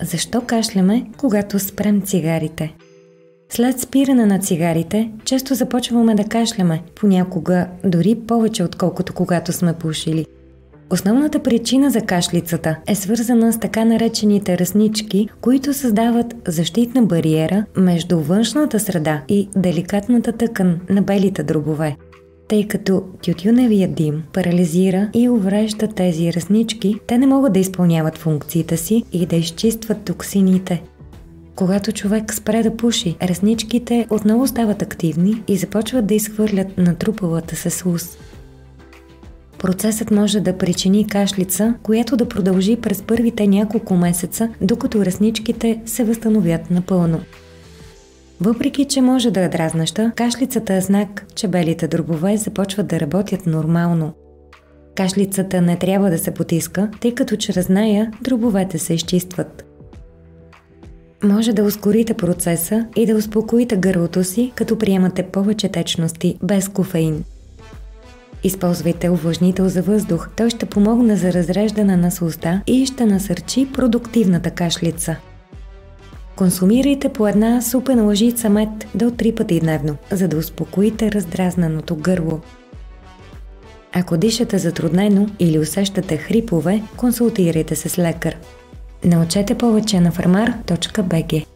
Защо кашляме, когато спрем цигарите? След спиране на цигарите, често започваме да кашляме, понякога дори повече отколкото когато сме пушили. Основната причина за кашлицата е свързана с така наречените ръснички, които създават защитна бариера между външната среда и деликатната тъкан на белите дробове. Тъй като тютюневият дим парализира и уврежда тези ръснички, те не могат да изпълняват функциите си и да изчистват токсините. Когато човек спре да пуши, ръсничките отново стават активни и започват да изхвърлят натрупалата се слуз. Процесът може да причини кашлица, която да продължи през първите няколко месеца, докато ръсничките се възстановят напълно. Въпреки че може да е дразнеща, кашлицата е знак, че белите дробове започват да работят нормално. Кашлицата не трябва да се потиска, тъй като чрез нея дробовете се изчистват. Може да ускорите процеса и да успокоите гърлото си, като приемате повече течности без кофеин. Използвайте увлажнител за въздух, той ще помогне за разреждане на слузта и ще насърчи продуктивната кашлица. Консумирайте по една супена лъжица мед до 3 пъти дневно, за да успокоите раздразненото гърло. Ако дишате затруднено или усещате хрипове, консултирайте се с лекар. Научете повече на farmar.bg.